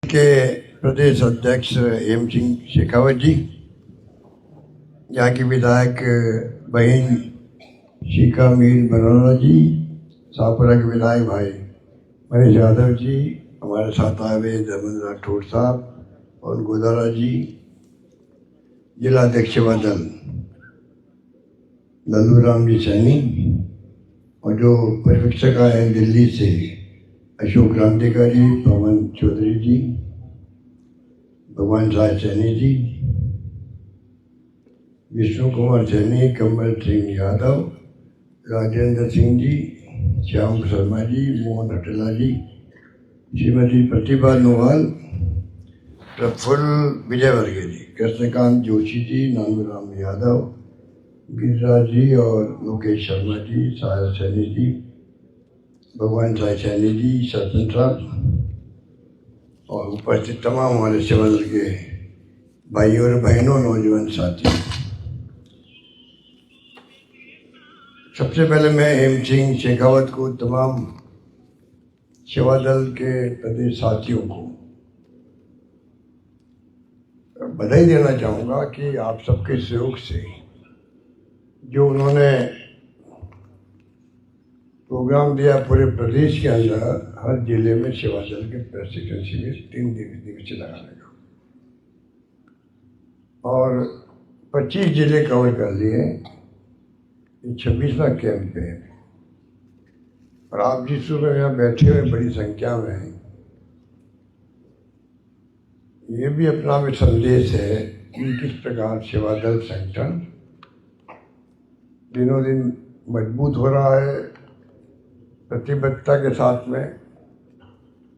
के प्रदेश अध्यक्ष हेम सिंह शेखावत जी, यहाँ की विधायक बहन शिखा मीर बरोरा जी, शाहपुरा के विधायक भाई मनीष यादव जी, हमारे साथ आए हुए धर्मेंद्र राठौड़ साहब और गोदारा जी, जिला अध्यक्ष सेवा दल लल्लू राम जी सैनी, और जो पर्यवेक्षक आए हैं दिल्ली से अशोक क्रांतिकारी, पवन चौधरी जी, भगवान साय सैनी जी, विष्णु कुमार सैनी, कमल सिंह यादव, राजेंद्र सिंह जी, श्याम शर्मा जी, मोहन हटेला जी, श्रीमती प्रतिभा नोवाल, प्रफुल्ल विजयवर्गीय जी, कृष्णकांत जोशी जी, नानूराम यादव, गिरिराज जी और लोकेश शर्मा जी, साहिल सैनी जी, भगवान साय सैनी जी, सरपंच साहब और उपस्थित तमाम हमारे सेवा दल के भाइयों और बहनों, नौजवान साथी। सबसे पहले मैं हेम सिंह शेखावत को, तमाम सेवा दल के प्रदेश साथियों को बधाई देना चाहूँगा कि आप सबके सहयोग से जो उन्होंने प्रोग्राम दिया पूरे प्रदेश के अंदर हर जिले में सेवा दल के प्रशिक्षण शिविर 3 दिवसीय लगाने का, और 25 जिले कवर कर लिए। 26वां कैंप है और आप जिस सुबह यहाँ बैठे हुए बड़ी संख्या में हैं, ये भी अपना में संदेश है कि किस प्रकार सेवा दल संगठन दिनों दिन मजबूत हो रहा है। प्रतिबद्धता के साथ में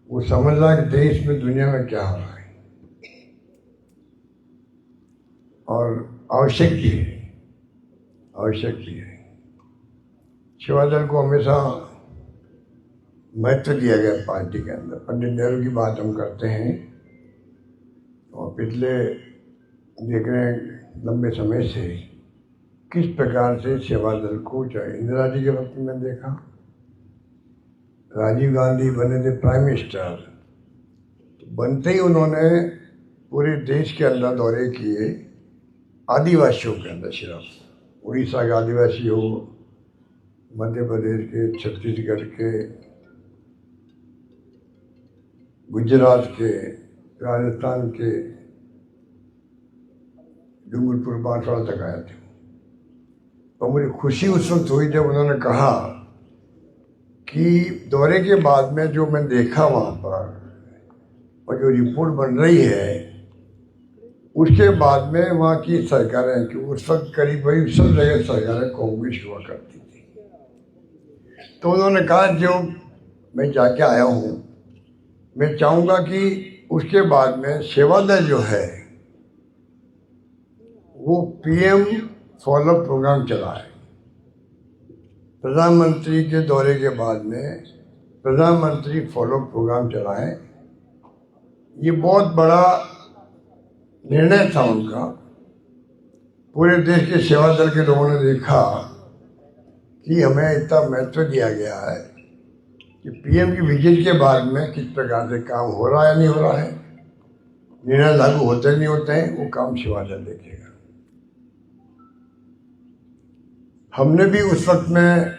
वो समझ रहा है कि देश में दुनिया में क्या हो रहा है, और आवश्यक भी है, आवश्यक भी है। सेवा दल को हमेशा महत्व दिया गया पार्टी के अंदर। पंडित नेहरू की बात हम करते हैं और पिछले देख रहे हैं लंबे समय से किस प्रकार से सेवा दल को, चाहे इंदिरा जी के वक्त में देखा, राजीव गांधी बने थे प्राइम मिनिस्टर, तो बनते ही उन्होंने पूरे देश के अंदर दौरे किए, आदिवासियों के अंदर, सिर्फ उड़ीसा के आदिवासी हो, मध्य प्रदेश के, छत्तीसगढ़ के, गुजरात के, राजस्थान के, डूंगरपुर बांसवाड़ा तक आए थे। और मुझे खुशी उस वक्त हुई जब उन्होंने कहा कि दौरे के बाद में जो मैं देखा वहाँ पर और जो रिपोर्ट बन रही है, उसके बाद में वहाँ की सरकारें, कि उस वक्त करीब वही सब जगह सरकारें कांग्रेस हुआ करती थी, तो उन्होंने कहा जो मैं जाके आया हूँ, मैं चाहूँगा कि उसके बाद में सेवा दल जो है वो पीएम फॉलोअप प्रोग्राम चलाए। प्रधानमंत्री के दौरे के बाद में प्रधानमंत्री फॉलोअप प्रोग्राम चलाए। ये बहुत बड़ा निर्णय था उनका। पूरे देश के सेवा दल के लोगों ने देखा कि हमें इतना महत्व दिया गया है कि पीएम की विजिट के बाद में किस प्रकार से काम हो रहा है, नहीं हो रहा है, निर्णय लागू होते नहीं होते हैं, वो काम सेवा दल देखेगा। हमने भी उस वक्त में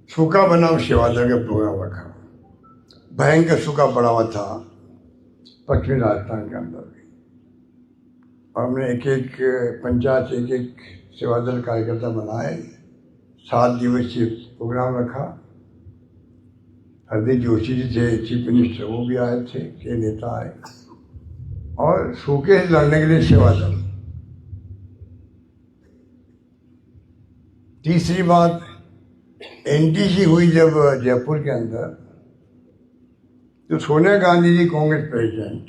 सूखा बनाओ सेवा दल का प्रोग्राम रखा। भयंकर सूखा पड़ा हुआ था पश्चिमी राजस्थान के अंदर भी, और हमने एक एक पंचायत से एक सेवा दल कार्यकर्ता बनाए। 7 दिवसीय प्रोग्राम रखा। हरदीप जोशी जी थे चीफ मिनिस्टर, वो भी आए थे, कई नेता आए, और सूखे से लड़ने के लिए सेवा दल। तीसरी बात, एनटीसी हुई जब जयपुर के अंदर, तो सोनिया गांधी जी कांग्रेस प्रेसिडेंट,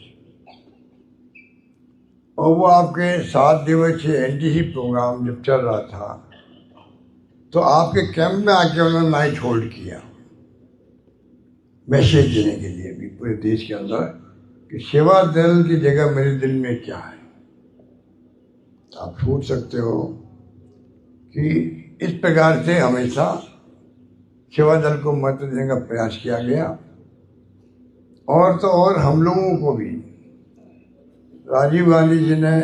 और वो आपके 7 दिवसीय एनटीसी प्रोग्राम जब चल रहा था, तो आपके कैंप में आके उन्होंने नाइट होल्ड किया, मैसेज देने के लिए भी पूरे देश के अंदर कि सेवा दल की जगह मेरे दिल में क्या है। आप सोच सकते हो कि इस प्रकार से हमेशा सेवा दल को महत्व देने का प्रयास किया गया। और तो और हम लोगों को भी राजीव गांधी जी ने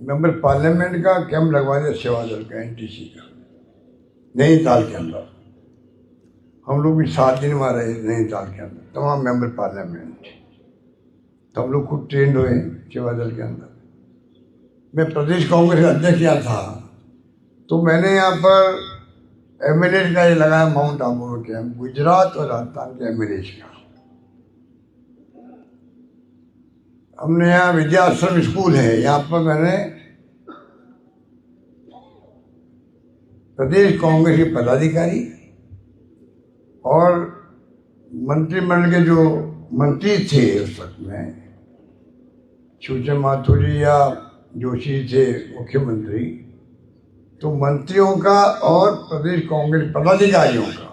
मेंबर पार्लियामेंट का कैंप लगवा दिया, सेवा दल का, एनटीसी का, नैनीताल के अंदर। हम लोग भी 7 दिन वहाँ रहे नैनीताल के अंदर, तमाम मेंबर पार्लियामेंट। तो हम लोग खुद ट्रेंड हुए सेवा दल के अंदर। मैं प्रदेश कांग्रेस का अध्यक्ष यहाँ था, तो मैंने यहाँ पर एमएलए का ये लगाया माउंट आबू में कैंप, गुजरात और राजस्थान के एमएलए का। हमने यहाँ विद्याश्रम स्कूल है, यहाँ पर मैंने प्रदेश कांग्रेस के पदाधिकारी और मंत्रिमंडल के जो मंत्री थे उस वक्त में, सुषमा माथुरी या जोशी थे मुख्यमंत्री, तो मंत्रियों का और प्रदेश कांग्रेस पदाधिकारियों का,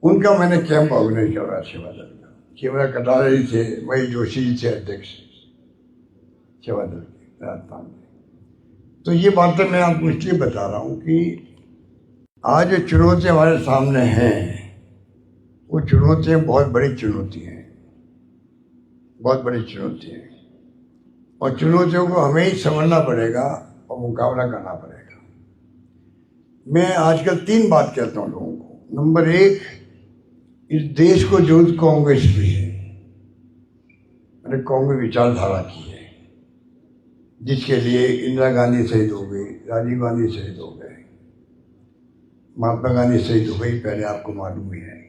उनका मैंने कैंप ऑर्गेनाइज करवाया सेवा दल का। केवल कटारे जी थे, वही जोशी जी थे अध्यक्ष सेवा दल के राजस्थान में। तो ये बातें मैं आपको इसलिए बता रहा हूँ कि आज जो चुनौतियाँ हमारे सामने हैं, वो चुनौतियाँ बहुत बड़ी चुनौती हैं, बहुत बड़ी चुनौती हैं, और चुनौतियों को हमें ही समझना पड़ेगा और मुकाबला करना पड़ेगा। मैं आजकल 3 बात कहता हूँ लोगों को। नंबर 1, इस देश को जो कांग्रेस भी है, मैंने कांग्रेस विचारधारा की है, जिसके लिए इंदिरा गांधी शहीद हो गई, राजीव गांधी शहीद हो गए, महात्मा गांधी शहीद हो गई, पहले आपको मालूम ही है।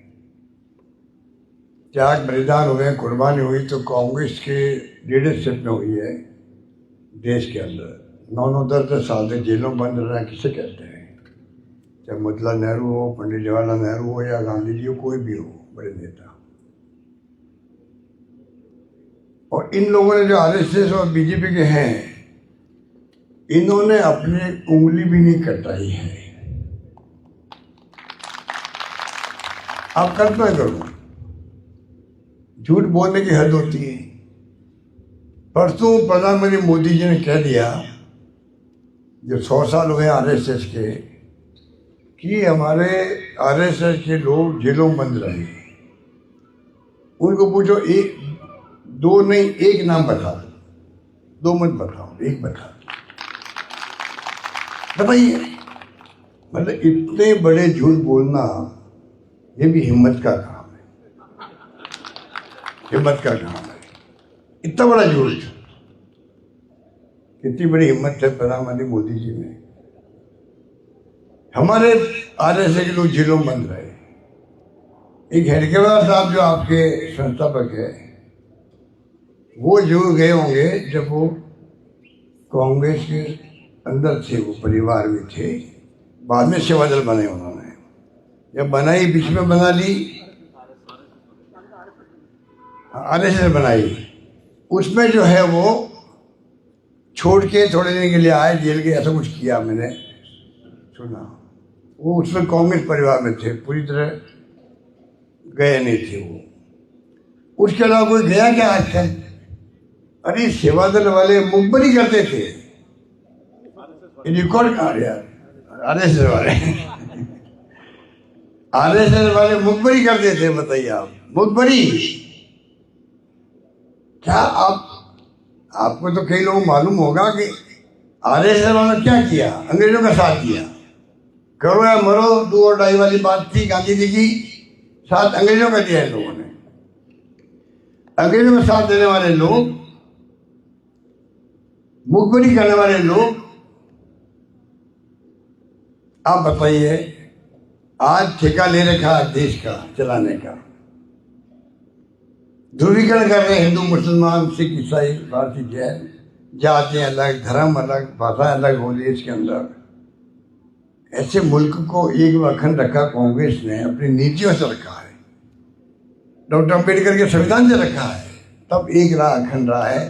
त्याग बलिदान हुए, कुर्बानी हुई तो कांग्रेस के लीडरशिप में हुई है देश के अंदर। 9-9, 10-10 साल तक जेलों बंद रहना किसे कहते हैं? चाहे मोतीलाल नेहरू हो, पंडित जवाहरलाल नेहरू हो या गांधी जी हो, कोई भी हो बड़े नेता। और इन लोगों ने जो आरएसएस और बीजेपी के हैं, इन्होंने अपनी उंगली भी नहीं कटाई है। आप कल्पना करो, झूठ बोलने की हद होती है। परसों प्रधानमंत्री मोदी जी ने कह दिया, जो 100 साल हुए आरएसएस के, कि हमारे आरएसएस के लोग जेलों में बंद रहे। उनको पूछो, 2 नहीं 1 नाम बता दो, 2 मत बताओ, 1 बता बताइए। मतलब इतने बड़े झूठ बोलना, ये भी हिम्मत का काम है, हिम्मत का काम है। इतना बड़ा झूठ, कितनी बड़ी हिम्मत है प्रधानमंत्री मोदी जी में। हमारे आरएसएस के लोग जेलों में बंद रहे। एक हेडगेवार साहब जो आपके संस्थापक है, वो जरूर गए होंगे जब वो कांग्रेस के अंदर थे, वो परिवार में थे। बाद में सेवा दल बनाए उन्होंने, जब बनाई बीच में बना ली, आरएसएस बनाई, उसमें जो है वो छोड़ के थोड़े दिन के लिए आए जेल के, ऐसा कुछ किया मैंने सुना। वो उसमें कांग्रेस परिवार में थे, पूरी तरह गए नहीं थे वो। उसके अलावा कोई गया क्या आज तक? अरे सेवा दल वाले मुखबरी करते थे, रिकॉर्ड कहाँ यार, आरएसएस वाले आरएसएस वाले मुखबरी करते थे। बताइए आप, मुखबरी क्या? आपको तो कई लोगों को मालूम होगा कि आरएसएस वालों ने क्या किया, अंग्रेजों का साथ दिया। करो या मरो, 2 और 2.5 वाली बात थी गांधी जी की, साथ अंग्रेजों का दिया इन लोगों ने। अंग्रेजों का साथ देने वाले लोग, मुखबरी करने वाले लोग, आप बताइए, आज ठेका ले रखा देश का चलाने का, ध्रुवीकरण कर रहे हैं हिंदू मुसलमान सिख ईसाई भारतीय जैन, जातियां अलग, धर्म अलग, भाषा अलग हो देश के अंदर। ऐसे मुल्क को एक अखंड रखा कांग्रेस ने, अपनी नीतियों से रखा है, डॉक्टर अम्बेडकर के संविधान से रखा है, तब एक रहा, अखंड रहा है।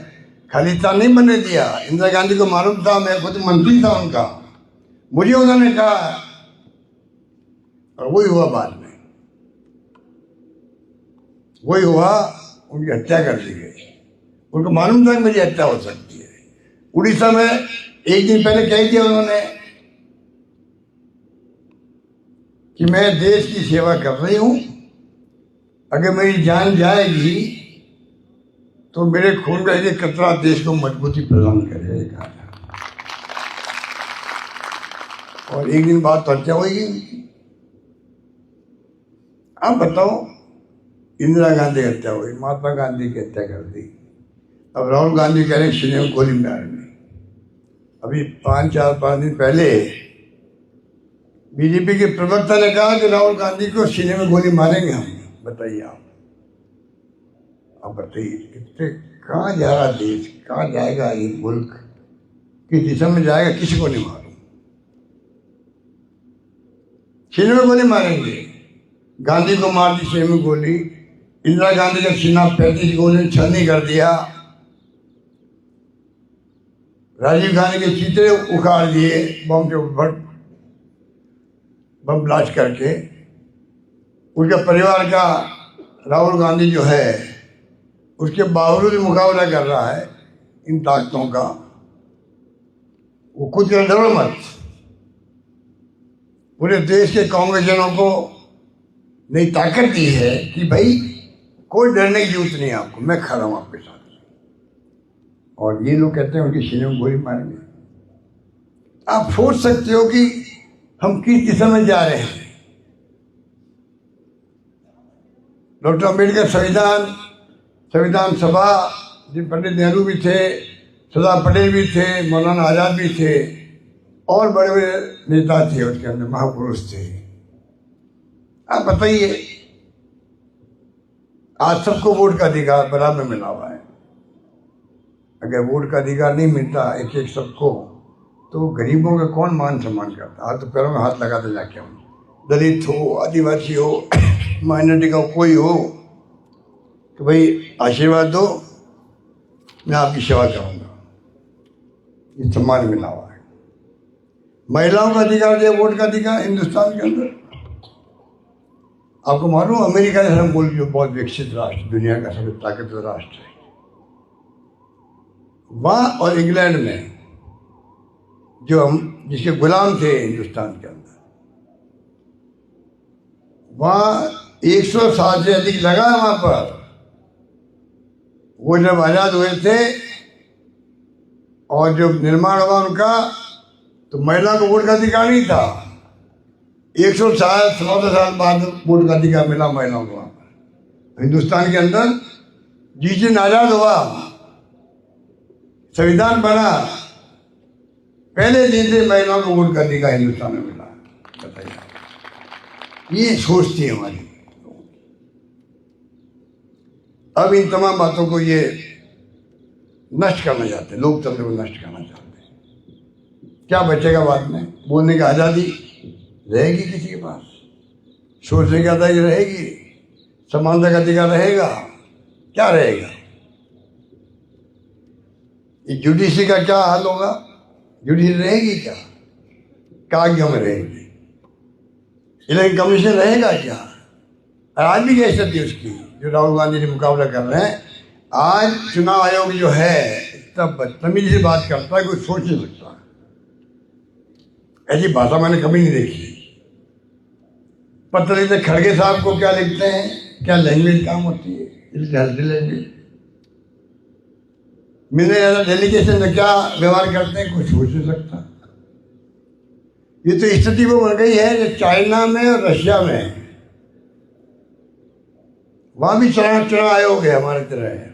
खालिस्तान नहीं बनने दिया। इंदिरा गांधी को मालूम था, मैं खुद मंत्री था उनका, मुझे उन्होंने कहा, और वही हुआ बाद में, वही हुआ, उनकी हत्या कर दी गई। उनको मालूम था कि मेरी हत्या हो सकती है। उड़ीसा में 1 दिन पहले कह दिया उन्होंने कि मैं देश की सेवा कर रही हूं, अगर मेरी जान जाएगी तो मेरे खून का एक कतरा देश को मजबूती प्रदान करेगा, ये कहा था। और एक दिन बाद हत्या हुई। अब बताओ, इंदिरा गांधी की हत्या हुई, महात्मा गांधी की हत्या कर दी। अब राहुल गांधी कह रहे हैं सीने में गोली मारेंगे। अभी 5 दिन पहले बीजेपी के प्रवक्ता ने कहा कि राहुल गांधी को सीने में गोली मारेंगे हम। बताइए आप, अब बताइए कितने, कहाँ जा रहा देश, कहाँ जाएगा ये मुल्क, किस दिशा में जाएगा, किसी को नहीं मालूम। सीने में गोली मारेंगे। गांधी को मार दी सीने में गोली, इंदिरा गांधी का सीना 35 गोली छलनी कर दिया, राजीव गांधी के चीते उखाड़ दिए बम के ऊपर, बम ब्लास्ट करके। उनके परिवार का राहुल गांधी जो है उसके बावजूद मुकाबला कर रहा है इन ताकतों का। वो खुद के डरो मत, पूरे देश के कांग्रेसजनों को नई ताकत दी है कि भाई कोई डरने की जरूरत नहीं है आपको, मैं खड़ा हूं आपके साथ। और ये लोग कहते हैं उनके सीने में गोली मारेंगे। आप सोच सकते हो कि हम किस दिशा में जा रहे हैं। डॉक्टर अम्बेडकर संविधान सभा, जिन पंडित नेहरू भी थे, सरदार पटेल भी थे, मौलाना आजाद भी थे, और बड़े बड़े नेता थे उसके अंदर, महापुरुष थे। आप बताइए, आज सबको वोट का अधिकार बराबर मिला हुआ है। अगर वोट का अधिकार नहीं मिलता एक एक सबको, तो गरीबों का कौन मान सम्मान करता। हाथ तो पैरों में हाथ लगाते जाके हम, दलित हो, आदिवासी हो, माइनॉरिटी का कोई हो, तो भाई आशीर्वाद दो, मैं आपकी सेवा करूँगा। ये सम्मान मिला हुआ है। महिलाओं का अधिकार दिया, वोट का अधिकार हिंदुस्तान के अंदर। आपको मालूम, अमेरिका जैसा मुल्क जो बहुत विकसित राष्ट्र, दुनिया का सबसे ताकतवर राष्ट्र है, वहाँ और इंग्लैंड में जो हम जिसके गुलाम थे हिंदुस्तान के अंदर, वहाँ 100 साल से अधिक लगा वहाँ पर। वो जब आज़ाद हुए थे और जब निर्माण हुआ उनका, तो महिला को वोट का अधिकार नहीं था। 114 साल बाद वोट का अधिकार मिला महिलाओं को वहाँ पर। हिंदुस्तान के अंदर जिस दिन आज़ाद हुआ, संविधान बना, पहले दिन से महिलाओं को वोट का अधिकार हिंदुस्तान में मिला। बताइए, ये सोचती है हमारी। अब इन तमाम बातों को ये नष्ट करना चाहते हैं, लोकतंत्र को नष्ट करना चाहते हैं। क्या बचेगा बाद में? बोलने की आज़ादी रहेगी किसी के पास? सोचने की आज़ादी रहेगी? समानता का अधिकार रहेगा? क्या रहेगा? जुडिशरी का क्या हाल होगा? जुडिशरी रहेगी क्या? कागजों में रहेगी। इलेक्शन कमीशन रहेगा क्या? आज भी कह सकती है उसकी, जो राहुल गांधी ने मुकाबला कर रहे हैं। आज चुनाव आयोग जो है तब बदतमीजी से बात करता है, कोई सोच नहीं सकता। ऐसी भाषा मैंने कभी नहीं देखी। पत्र लिखते खड़गे साहब को क्या लिखते हैं, क्या लैंग्वेज काम होती है, इसकी हल्दी लैंग्वेज। मिलने ज़्यादा डेलीगेशन में क्या व्यवहार करते हैं, कोई सोच नहीं सकता। ये तो स्थिति वो बन गई है जो चाइना में और रशिया में है। वहाँ भी चुनाव आयोग है हमारे तरह है।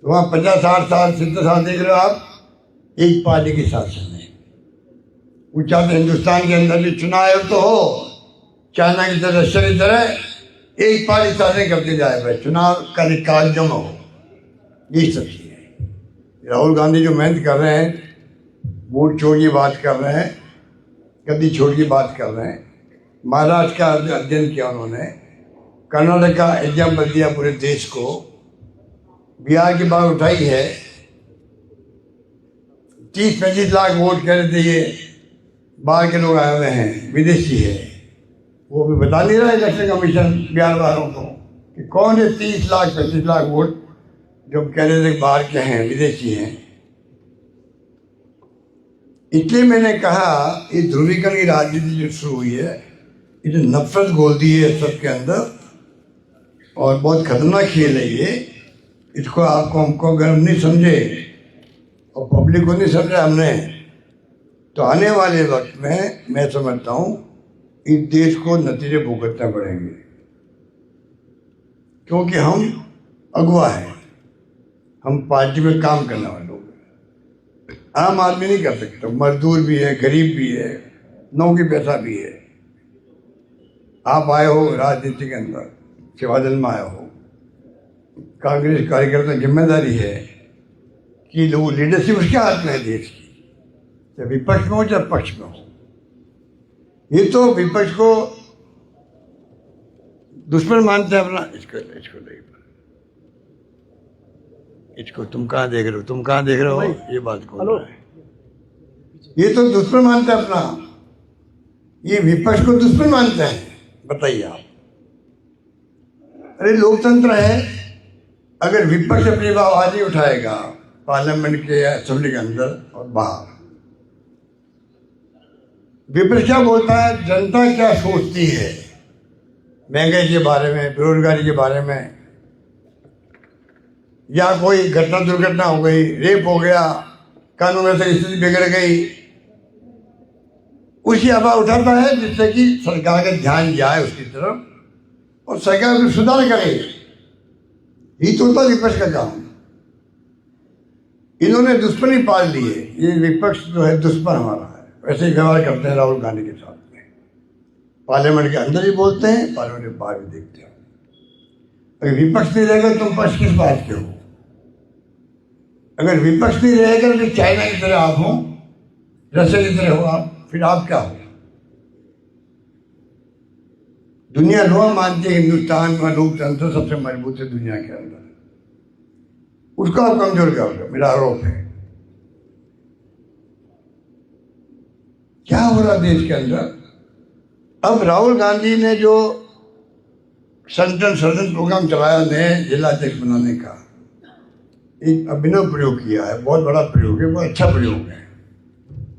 तो वहाँ 50-60 साल 70 साल देख रहे हो आप, एक पार्टी के शासन है। वो चाहते हिंदुस्तान के अंदर भी चुनाव आयोग तो हो, चाइना की तरह रशिया की तरह एक पार्टी शासन करते जाए, भाई चुनाव का रिकॉर्ड जमा हो। यही सब चीज़ है। राहुल गांधी जो मेहनत कर रहे हैं, वोट छोड़ की बात कर रहे हैं, गद्दी छोड़ की बात कर रहे हैं। महाराष्ट्र का अध्ययन किया उन्होंने, कर्नाटक का एग्जाम्पल दिया पूरे देश को, बिहार की बात उठाई है। 30-35 लाख वोट कह रहे थे, ये बाहर के लोग आए हुए हैं, विदेशी है। वो भी बता नहीं रहा इलेक्शन कमीशन बिहार वालों को कि कौन है 30 लाख 35 लाख वोट जो कह रहे थे बाहर के हैं, विदेशी हैं। इसलिए मैंने कहा ये ध्रुवीकरण की राजनीति जो शुरू हुई है, ये जो नफरत घोल दी है सबके अंदर, और बहुत खतरनाक खेल है ये। इसको आपको हमको अगर हम नहीं समझे और पब्लिक को नहीं समझा हमने, तो आने वाले वक्त में मैं समझता हूँ इस देश को नतीजे भुगतने पड़ेंगे, क्योंकि हम अगुवा हैं, हम पार्टी में काम करने वाले लोग हैं। आम आदमी नहीं कर सकता, मजदूर भी है, गरीब भी है, नौकरी पैसा भी है। आप आए हो राजनीति के अंदर, सेवा दल में आए हो, कांग्रेस कार्यकर्ता की जिम्मेदारी है कि लोग लीडरशिप उसके हाथ में है देश की, चाहे विपक्ष में हो चाहे पक्ष में हो। ये तो विपक्ष को दुश्मन मानते हैं अपना, इसको नहीं, इसको तुम कहाँ देख रहे हो, तुम कहाँ देख रहे हो, ये बात कौन रहा है? ये तो दुश्मन मानते हैं अपना, ये विपक्ष को दुश्मन मानते हैं। बताइए आप, अरे लोकतंत्र है, अगर विपक्ष अपनी आवाज नहीं उठाएगा पार्लियामेंट के या असेंबली के अंदर और बाहर, विपक्ष क्या बोलता है, जनता क्या सोचती है महंगाई के बारे में, बेरोजगारी के बारे में, या कोई घटना दुर्घटना हो गई, रेप हो गया, कानून व्यवस्था की स्थिति बिगड़ गई, उसी आवाज उठाता है जिससे कि सरकार का ध्यान जाए उसकी तरफ और सरकार उसमें सुधार करे। ये तो होता विपक्ष का काम। इन्होंने दुश्मनी पाल ली है, ये विपक्ष जो है दुश्मन हमारा है। वैसे ही व्यवहार करते हैं राहुल गांधी के साथ में, पार्लियामेंट के अंदर ही बोलते हैं, पार्लियामेंट के बाहर भी देखते हैं। अगर विपक्ष नहीं रहेगा तुम पक्ष किस बात के हो? अगर विपक्ष नहीं रहेगा तो चाइना की तरह आप हो, रशिया की तरह हो आप, फिर आप क्या हो? दुनिया लोग मानती है हिंदुस्तान में लोकतंत्र सबसे मजबूत है दुनिया के अंदर, उसको आप कमजोर कर रहे हो, मेरा आरोप है। क्या हो रहा देश के अंदर? अब राहुल गांधी ने जो संसद प्रोग्राम चलाया नए जिलाध्यक्ष बनाने का, एक अभिनव प्रयोग किया है, बहुत बड़ा प्रयोग है, बहुत अच्छा प्रयोग है।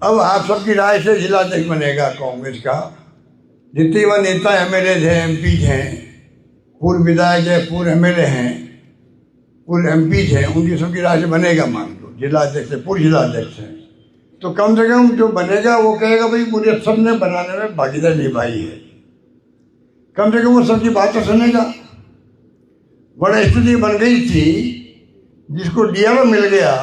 अब आप सबकी राय से जिलाध्यक्ष बनेगा कांग्रेस का। जितने वह नेता एमएलए हैं, एमपी हैं, पूर्व विधायक है, पूर्व एमएलए हैं, पूर्व एमपी हैं, उनकी सबकी राय से बनेगा, मान लो जिलाध्यक्ष है, पूर्व जिलाध्यक्ष है, तो कम से कम जो बनेगा वो कहेगा भाई मुझे सबने बनाने में भागीदारी निभाई है, कम से कम वो सबकी बात तो सुनेगा। बड़ा स्थिति बन गई थी, जिसको डीआरओ मिल गया,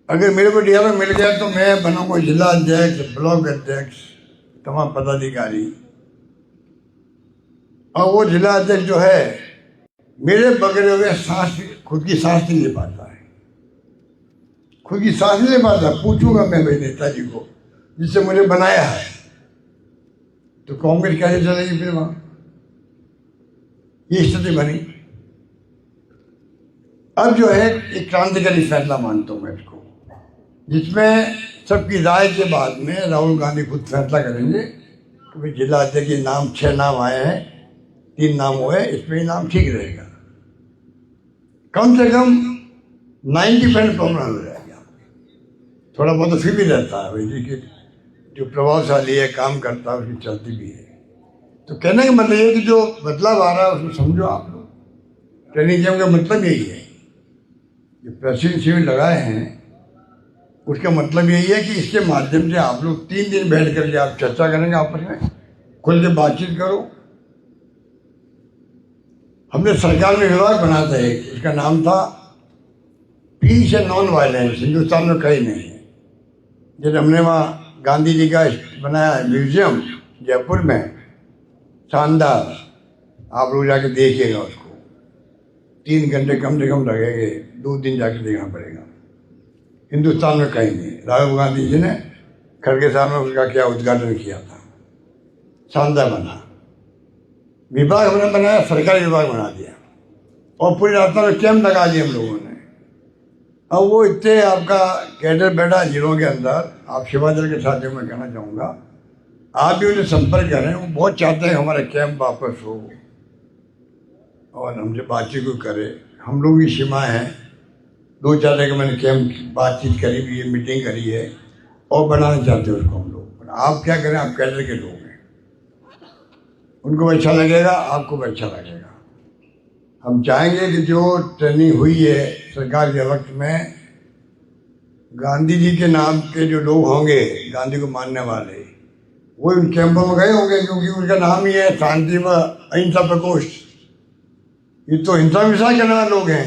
अगर मेरे को डीआरओ मिल गया तो मैं बनूंगा जिला अध्यक्ष, ब्लॉक अध्यक्ष, तमाम पदाधिकारी, और वो जिला अध्यक्ष जो है मेरे बगैर हुए सांस, खुद की सांस नहीं ले पाता है, खुद की सांस नहीं ले पाता। पूछूंगा मैं भाई नेताजी को जिससे मुझे बनाया है, तो कांग्रेस कैसे चलेगी फिर वहां? ये स्थिति बनी। अब जो है एक क्रांतिकारी फैसला मानता हूं मैं इसको, जिसमें सबकी राय के बाद में राहुल गांधी खुद फैसला करेंगे कि भाई जिला अध्यक्ष के नाम 6 नाम आए हैं, 3 नाम हुए, इसमें ही नाम ठीक रहेगा, कम से कम 90% प्रॉब्लम हो जाएगा। थोड़ा बहुत तो फिर भी रहता है भाई जी कि जो प्रभावशाली है, काम करता है, उसकी चलती भी है। तो कहने का मतलब ये कि जो बदलाव आ रहा है उसको समझो आप लोग। ट्रेनिंग कैंप का मतलब यही है, जो प्रशिक्षण शिविर लगाए हैं उसका मतलब यही है कि इसके माध्यम से आप लोग 3 दिन बैठ करके आप चर्चा करेंगे, आपस में खुल के बातचीत करो। हमने सरकार में विभाग बनाया था एक, इसका नाम था peace and non violence, Hindustan में कहीं नहीं है। जब हमने वहाँ गांधी जी का बनाया म्यूजियम जयपुर में, शानदार, आप लोग जाके देखिएगा उसको। 3 घंटे कम से कम लगेंगे, 2 दिन जाके देखना पड़ेगा। हिंदुस्तान में कहीं नहीं। राहुल गांधी जी ने खड़गे साहब ने उसका क्या उद्घाटन किया था, शानदार बना। विभाग हमने बनाया, सरकारी विभाग बना दिया, और पूरी रास्ता में कैंप लगा दिए हम लोगों ने। अब वो इतने आपका कैडर बैठा जिलों के अंदर। आप सेवा दल के साथियों में कहना चाहूँगा, आप भी उन्हें संपर्क करें, वो बहुत चाहते हैं हमारा कैंप वापस हो और हमसे बातचीत को करे। हम लोग की सीमा है, 2-4 जगह मैंने कैंप बातचीत करी भी है, मीटिंग करी है, और बनाना चाहते हैं उसको हम लोग। आप क्या करें, आप कैडर के लोग हैं, उनको भी अच्छा लगेगा, आपको भी अच्छा लगेगा। हम चाहेंगे कि जो ट्रेनिंग हुई है सरकार के वक्त में, गांधी जी के नाम के जो लोग होंगे, गांधी को मानने वाले, वो इन कैंपों में गए होंगे, क्योंकि उनका नाम ही है शांति व अहिंसा प्रकोष्ठ। ये तो हिंसा विषा करने वाले लोग हैं।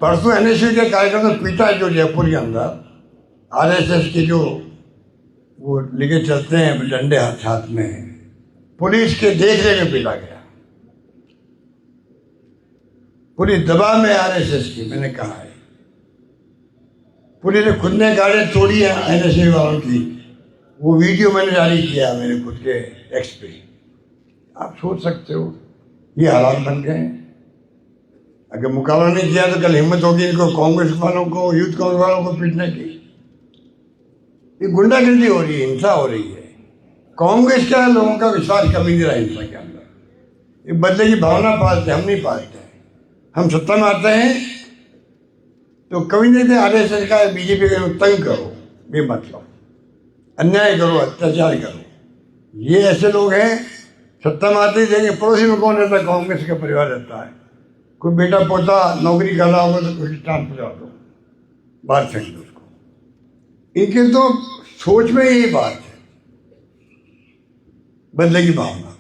परसों एनएसयू के कार्यक्रम में पीटा जो जयपुर के अंदर आरएसएस के जो वो लेके चलते हैं डंडे हाथ में, पुलिस के देखने में पीटा गया। पुलिस दबाव में आरएसएस की, मैंने कहा है, पुलिस ने खुद ने गाड़ियाँ तोड़ी है एनएसयू वालों की। वो वीडियो मैंने जारी किया मेरे खुद के एक्स पे। आप सोच सकते हो ये हालात बन गए हैं। अगर मुकाबला नहीं किया तो कल हिम्मत होगी इनको, कांग्रेस वालों को, यूथ कांग्रेस वालों को पीटने की। ये गुंडागर्दी हो रही है, हिंसा हो रही है। कांग्रेस का लोगों का विश्वास कभी नहीं रहा हिंसा के अंदर। ये बदले की भावना पालते, हम नहीं पालते। हम सत्ता में आते हैं तो कभी नहीं थे आरएसएस का बीजेपी का तंग करो, बेमतलब अन्याय करो, अत्याचार करो। ये ऐसे लोग हैं, सत्ता में आते ही देंगे पड़ोसी में कौन रहता है, कांग्रेस का परिवार रहता है। कोई बेटा पोता नौकरी कर रहा होगा तो कुछ ट्रांसफर पहुँचा दो, बाहर फेंक दो उसको। इनके तो सोच में यही बात है, बदले की भावना,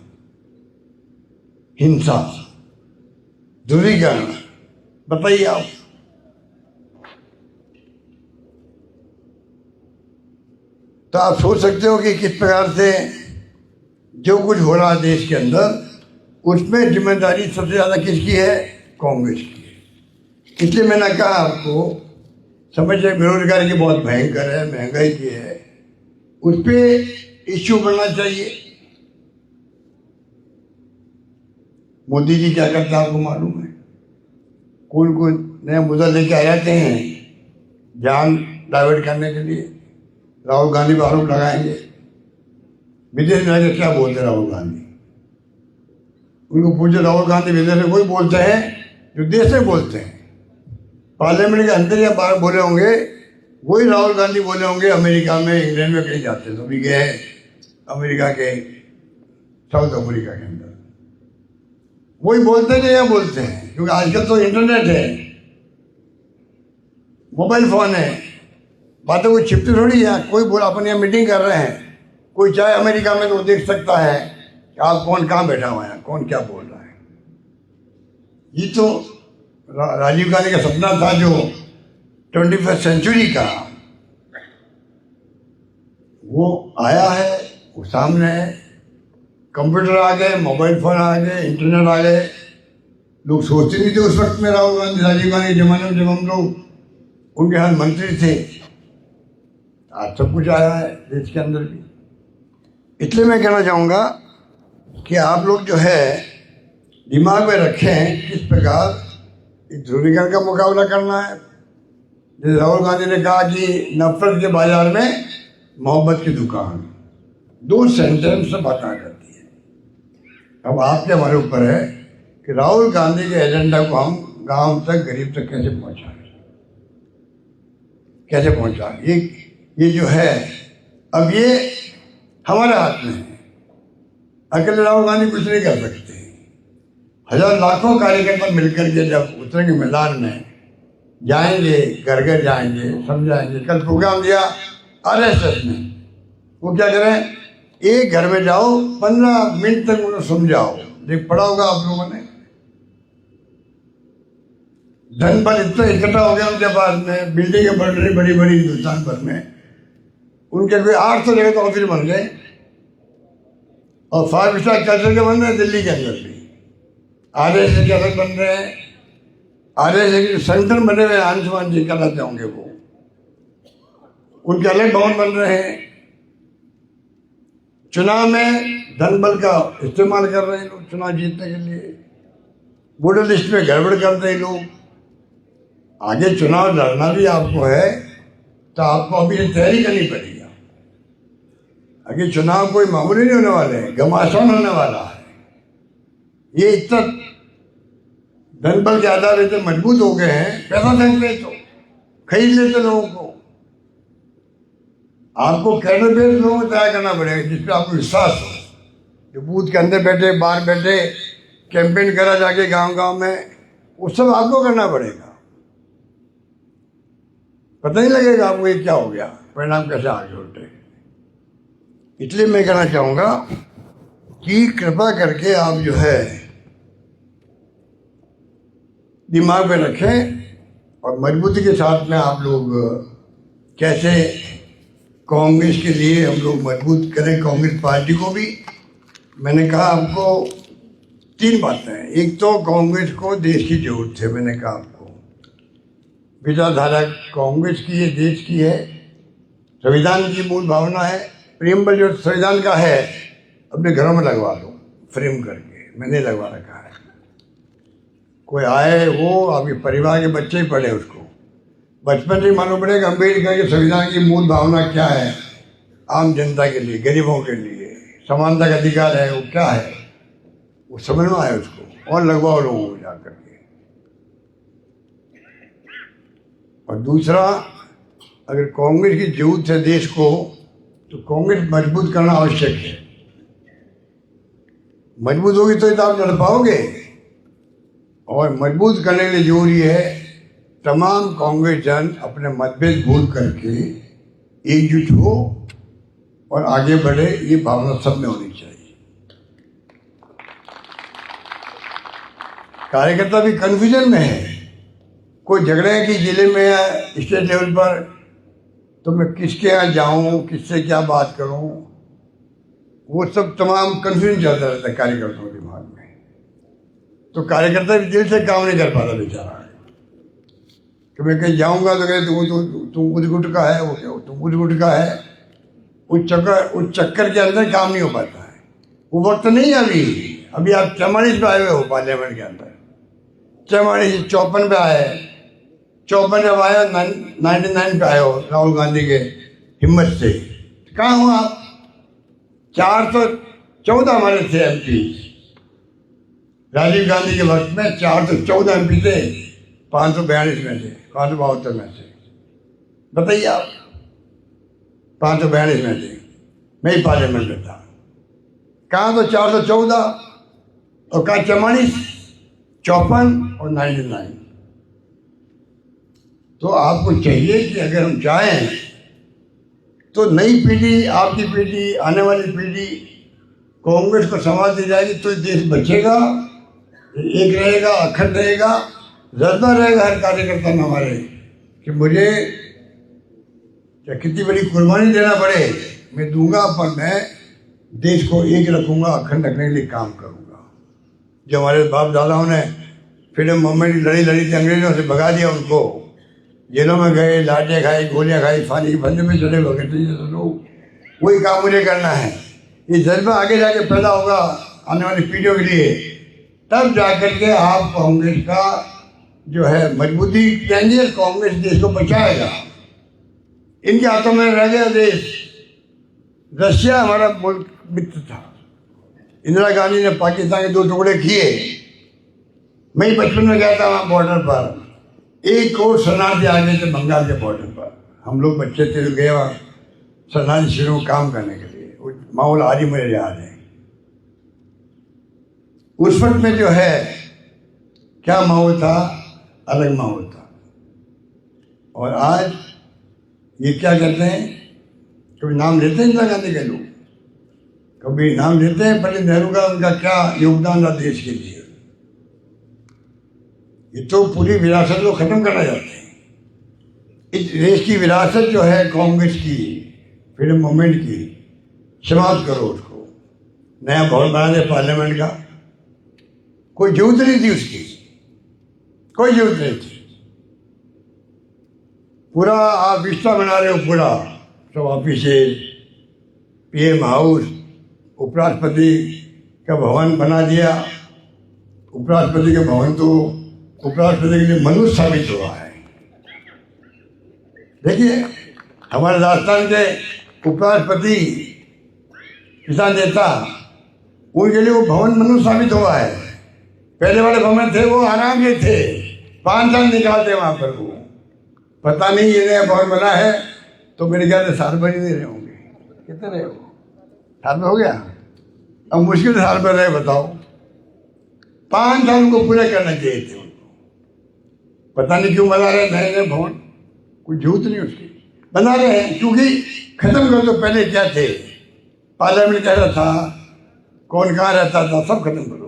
हिंसा, ध्रुवीकरण। बताइए आप, तो आप सोच सकते हो कि किस प्रकार से जो कुछ हो रहा है देश के अंदर, उसमें जिम्मेदारी सबसे ज़्यादा किसकी है, कांग्रेस की है। इसलिए मैंने कहा आपको, समझिए बेरोजगारी की बहुत भयंकर है, महंगाई की है, उस पर इश्यू बनना चाहिए। मोदी जी क्या करते हैं आपको मालूम है, कौन कौन नया मुद्दा लेके आ जाते हैं जान डाइवर्ट करने के लिए। राहुल गांधी पर आरोप लगाएंगे, विदेश में जाकर क्या बोलते हैं राहुल गांधी, उनको पूछे राहुल गांधी विदेश में कोई बोलते हैं जो देश में बोलते हैं। पार्लियामेंट के अंदर या बाहर बोले होंगे, वही राहुल गांधी बोले होंगे अमेरिका में, इंग्लैंड में कहीं जाते तो भी गए अमेरिका के, साउथ अफ्रीका के अंदर, वही बोलते हैं या बोलते हैं। क्योंकि आजकल तो इंटरनेट है, मोबाइल फोन है, बातें कोई छिपती थोड़ी है। कोई बोला अपन यहाँ मीटिंग कर रहे हैं, कोई चाहे अमेरिका में तो देख सकता है कि आप कौन कहाँ बैठा हुआ है, कौन क्या बोल रहा है। ये तो राजीव गांधी का सपना था जो 21वीं सेंचुरी का, वो आया है, वो सामने है। कंप्यूटर आ गए, मोबाइल फोन आ गए, इंटरनेट आ गए। लोग सोचते नहीं थे उस वक्त में, राहुल गांधी राजीव गांधी के जमाने में जब हम लोग उनके हाथ मंत्री थे। आज सब कुछ आया है देश के अंदर भी। इसलिए मैं कहना चाहूँगा कि आप लोग जो है दिमाग में रखें किस प्रकार इस ध्रुवीकरण का मुकाबला करना है। जैसे राहुल गांधी ने कहा कि नफरत के बाजार में मोहब्बत की दुकान, 2 सेंटेंस से बातें करती है। अब आपके हमारे ऊपर है कि राहुल गांधी के एजेंडा को हम गांव तक, गरीब तक कैसे पहुंचाएं, कैसे पहुंचाएं। ये जो है, अब ये हमारे हाथ में है। अकेले राहुल गांधी कुछ नहीं कर सकते। हजार लाखों कार्यकर्ता मिलकर के जब उतरेंगे मैदान में, जाएंगे, घर घर जाएंगे, समझाएंगे। कल प्रोग्राम दिया आरएसएस ने, वो क्या करें, एक घर में जाओ, 15 मिनट तक उन्हें समझाओ। देख पढ़ा होगा आप लोगों ने, धन बल इतना इकट्ठा हो गया उनके पास में, बिल्डिंगें बन रही बड़ी बड़ी हिंदुस्तान भर में। उनके कोई 800 जगह तो ऑफिस बन गए, और 5 स्टार कल्चर के बन रहे हैं दिल्ली के अंदर भी। आरएसएस के अलग बन रहे हैं, आरएसएस के सेंटर बने हुए अंशुमान जी कहलाते होंगे, वो उनके अलग भवन बन रहे हैं। चुनाव में धन बल का इस्तेमाल कर रहे हैं लोग चुनाव जीतने के लिए। वोटर लिस्ट में गड़बड़ कर रहे हैं लोग। आगे चुनाव लड़ना भी आपको है तो आपको अभी तैयारी करनी पड़ेगी। आगे चुनाव कोई मामूली नहीं होने वाले हैं, घमासान होने वाला है। ये इतना धन बल के आधार इतने मजबूत हो गए हैं, पैसा देंगे तो खरीद लेते लोगों को। आपको कैडर बेस्ड लोगों को तैयार करना पड़ेगा जिसपे आपको विश्वास हो, जो बूथ के अंदर बैठे, बाहर बैठे, कैंपेन करा जाके गांव गांव में, वो सब आपको करना पड़ेगा। पता नहीं लगेगा आपको ये क्या हो गया, परिणाम कैसे आगे उल्टे। इसलिए मैं कहना चाहूँगा कि कृपा करके आप जो है दिमाग में रखें और मजबूती के साथ में आप लोग कैसे कांग्रेस के लिए हम लोग मजबूत करें, कांग्रेस पार्टी को भी। मैंने कहा आपको 3 बातें हैं। एक तो कांग्रेस को देश की जरूरत है, मैंने कहा आपको विचारधारा कांग्रेस की है, देश की है, संविधान की मूल भावना है। प्रियम्बल जो संविधान का है अपने घरों में लगवा दो फ्रेम करके, मैंने लगवा रखा है। कोई आए वो आपके परिवार के बच्चे ही पढ़े, उसको बचपन से मालूम पड़ेगा अम्बेडकर के संविधान की मूल भावना क्या है, आम जनता के लिए, गरीबों के लिए समानता का अधिकार है, वो क्या है, वो समझ में आए उसको, और लगवाओ लोगों को जा करके। और दूसरा, अगर कांग्रेस की जरूरत है देश को, तो कांग्रेस मजबूत करना आवश्यक है। मजबूत होगी तो आप लड़ पाओगे, और मजबूत करने के लिए जरूरी है तमाम कांग्रेस जन अपने मतभेद भूल करके एकजुट हो और आगे बढ़े। ये भावना सब में होनी चाहिए। कार्यकर्ता भी कंफ्यूजन में है, कोई झगड़े की जिले में है स्टेट लेवल पर, तो मैं किसके यहाँ जाऊँ, किससे क्या बात करूँ, वो सब तमाम कंफ्यूजन चलता रहता है कार्यकर्ताओं के दिमाग में। तो कार्यकर्ता भी दिल से काम नहीं कर पाता बेचारा, कि मैं कहीं जाऊँगा तो कहे तू उस गुट का है, वो क्या तू उस गुट का है। उस चक्कर के अंदर काम नहीं हो पाता है। वो वक्त नहीं है अभी आप 44 पे आए हुए हो पार्लियामेंट के अंदर, 44 54 पे आए, 54 जब आया 99 पे आए हो राहुल गांधी के हिम्मत से। कहाँ हो आप? 414 हमारे थे MP, राजीव गांधी के वक्त में 414 MP थे 542 में से, 572 में से। बताइए आप, 542 में थे, मैं ही पार्लियामेंट में था। कहाँ तो 414 और कहाँ 44, 54 और 99। तो आपको चाहिए कि अगर हम चाहें तो नई पीढ़ी, आपकी पीढ़ी, आने वाली पीढ़ी कांग्रेस को संभाल दी जाएगी तो देश बचेगा, एक रहेगा, अखंड रहेगा। जज्बा रहेगा हर कार्यकर्ता में हमारे कि मुझे कितनी बड़ी कुर्बानी देना पड़े मैं दूंगा, पर मैं देश को एक रखूंगा, अखंड रखने के लिए काम करूंगा। जो हमारे बाप दादाओं ने फ्रीडम मूवमेंट की लड़ी थी, अंग्रेजों से भगा दिया उनको, जेलों में गए, लाठियाँ खाई, गोलियाँ खाई, फांसी के फंदे में चले गए तो लोग, वही काम मुझे करना है। ये जज्बा आगे जाके पैदा होगा आने वाली पीढ़ियों के लिए, तब जाकर के आप कांग्रेस का जो है मजबूती देंगे, कांग्रेस देश को बचाएगा। इनके हाथों में रह गया देश। रशिया हमारा मुल्क मित्र था, इंदिरा गांधी ने पाकिस्तान के 2 टुकड़े किए। मैं ही बचपन में गया था वहाँ बॉर्डर पर, 1 करोड़ शरणार्थी आ गए थे बंगाल के बॉर्डर पर। हम लोग बच्चे थे, गए वहाँ शरणार्थी शिविरों में काम करने के लिए। वो माहौल आज ही मुझे याद है। उस वक्त में जो है क्या माहौल था, अलग माहौल था। और आज ये क्या कहते हैं, कभी नाम लेते हैं इंदिरा गांधी के लोग, कभी नाम लेते हैं पंडित नेहरू का, उनका क्या योगदान था देश के लिए। ये तो पूरी विरासत को खत्म करना चाहते हैं। इस देश की विरासत जो है कांग्रेस की, फ्रीडम मूवमेंट की, समाप्त करो उसको। नया भवन बना दे पार्लियामेंट का, कोई जरूरत नहीं थी उसकी, कोई जरूरत नहीं थी। पूरा आप रिश्ता बना रहे हो, पूरा सब ऑफिसेज, PM हाउस, उपराष्ट्रपति का भवन बना दिया। उपराष्ट्रपति का भवन तो उपराष्ट्रपति के लिए मनुष्य साबित हुआ है। देखिए हमारे राजस्थान के उपराष्ट्रपति किसान नेता, उनके लिए वो भवन मनुष्य साबित हुआ है। पहले वाले भवन थे वो आराम के थे, 5 साल निकालते वहां पर। वो पता नहीं ये नया भवन बना है तो मेरे ख्याल से साल भर ही नहीं रहे होंगे। कितने रहे हो? साल में हो गया। अब मुश्किल से साल भर रहे, बताओ। 5 साल को पूरे करना चाहिए थे उनको। पता नहीं क्यों बना रहे नए नए भवन, कोई झूठ नहीं उसकी, बना रहे हैं क्योंकि खत्म कर दो। पहले क्या थे, पार्लियामेंट कैसा था, कौन कहाँ रहता था, सब खत्म करो।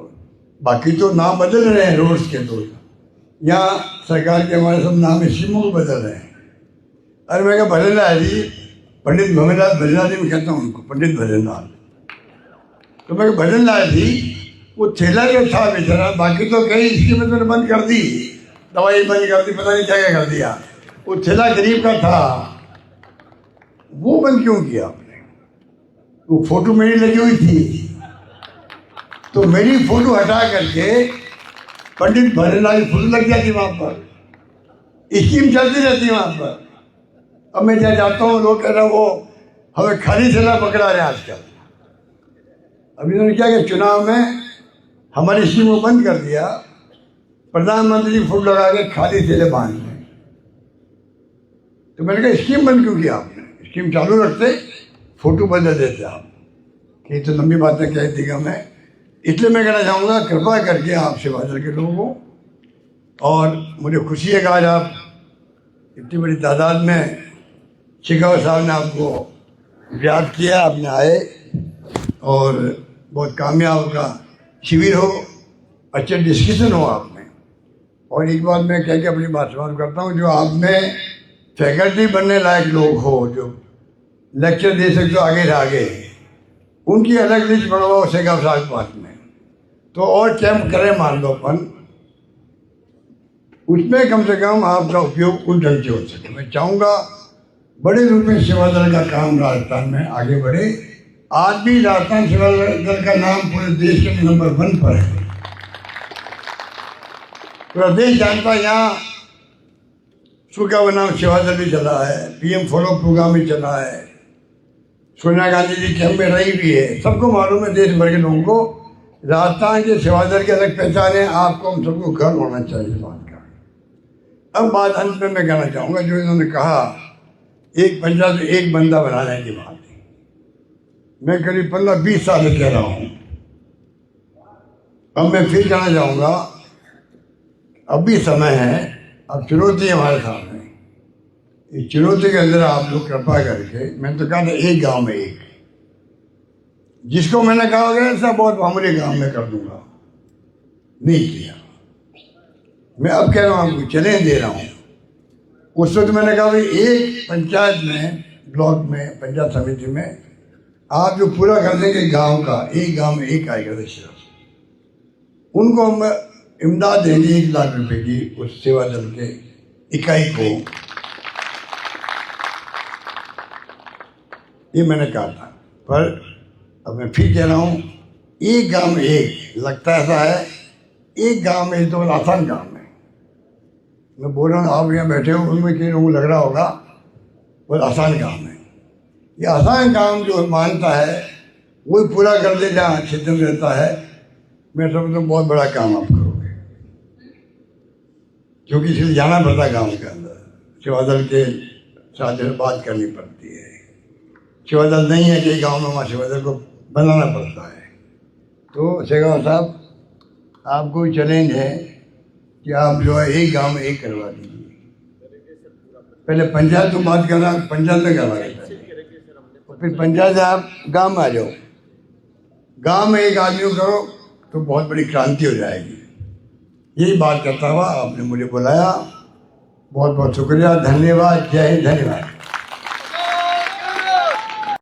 बाकी तो नाम बदल रहे हैं रोड्स के, तो यहाँ सरकार के हमारे सब नाम स्कीमों को बदल रहे हैं। अरे मैं कहा भजनलाल जी, पंडित भजनलाल, भजनलाल जी मैं कहता हूँ उनको, पंडित भजनलाल। तो मैं कहा भजनलाल जी, वो ठेला जो था बेचारा, बाकी तो कई स्कीमें मैंने बंद कर दी, दवाई बंद कर दी, पता नहीं क्या क्या कर दिया। वो ठेला गरीब का था, वो बंद क्यों किया आपने? वो फोटो मेरी लगी हुई थी, तो मेरी फोटो हटा करके पंडित भजनलाल की फोटो लग जाती वहाँ पर, स्कीम चलती रहती है वहाँ पर। अब मैं जहाँ जाता हूँ लोग कह रहे हैं वो हमें खाली ठेला पकड़ा रहे हैं आजकल। अभी उन्होंने क्या किया, चुनाव में हमारी स्कीम को बंद कर दिया, प्रधानमंत्री जी फोटो लगा के खाली ठेले बांध दें। तो मैंने कहा स्कीम बंद क्यों किया आपने? स्कीम चालू रखते, फोटो बदल देते आप। कि तो लंबी बातें कह दी मैं, इसलिए मैं कहना चाहूँगा कृपा करके आप सेवादल के लोगों को, और मुझे खुशी है कि आज आप इतनी बड़ी तादाद में शेखावत साहब ने आपको याद किया, आपने आए, और बहुत कामयाब का शिविर हो, अच्छे डिस्कशन हो आप में। और एक बात मैं कह के अपनी बात समाप्त करता हूँ, जो आप में फैकल्टी बनने लायक लोग हो, जो लेक्चर दे सकते हो आगे से आगे, उनकी अलग लिस्ट बनवाओ शेखावत साहब के पास में, तो और कैंप करें मान लो अपन, उसमें कम से कम आपका उपयोग उस ढंग से हो सके। मैं चाहूँगा बड़े रूप में सेवादल का काम राजस्थान में आगे बढ़े। आज भी राजस्थान सेवादल का नाम पूरे देश के नंबर 1 पर है, पूरा देश जानता है। यहाँ सूखा बनाम सेवादल भी चला है, PM फॉलो प्रोग्राम भी चला है, सोनिया गांधी जी कैंप में रही भी है, सबको मालूम है, देश भर के लोगों को राजस्थान के सेवादल की अलग पहचान है। आपको हम सबको गर्व होना चाहिए इस बात का। अब बात अंत में मैं कहना चाहूँगा, जो इन्होंने कहा एक पंचायत से एक बंदा बनाने की बात, मैं करीब 15-20 साल से कह रहा हूँ। अब मैं फिर कहना चाहूँगा, अब भी समय है, अब चुनौती है हमारे सामने। इस चुनौती के अंदर आप लोग कृपा करके, मैंने तो कहा था एक गांव में एक, जिसको मैंने कहा होगा ऐसा बहुत मामूली गांव में कर दूंगा, नहीं किया। मैं अब कह रहा हूँ आपको चैलेंज दे रहा हूँ। उस वक्त मैंने कहा भाई एक पंचायत में, ब्लॉक में, पंचायत समिति में आप जो पूरा कर देंगे गांव का, एक गांव में एक आएगा सिर्फ, उनको हम इमदाद देंगे 1 लाख रुपए की, उस सेवादल के इकाई को। ये मैंने कहा था, पर अब मैं फिर कह रहा हूँ, एक गांव में एक, लगता ऐसा है एक गांव में, तो आसान काम है। मैं बोल रहा हूँ आप यहाँ बैठे हो, उनमें कई लोगों को लग रहा होगा बहुत आसान काम है। ये आसान काम जो मानता है वही पूरा कर दे, जहाँ क्षेत्र में रहता है। मैं समझता हूँ बहुत बड़ा काम आप करोगे, क्योंकि इसलिए जाना पड़ता है गाँव के अंदर, सेवादल के साथ बात करनी पड़ती है। सेवादल नहीं है कि गांव में, वहाँ सेवादल को बनाना पड़ता है। तो शेखावत साहब, आपको चैलेंज है कि आप जो है एक गांव में एक करवा दीजिए। पहले पंचायत को बात करना, पंचायत में करवा देता है, और फिर पंचायत से आप गांव में आ जाओ। गांव में एक आदमी को करो तो बहुत बड़ी क्रांति हो जाएगी। यही बात करता हुआ आपने मुझे बुलाया, बहुत बहुत शुक्रिया, धन्यवाद, जय हिंद, धन्यवाद।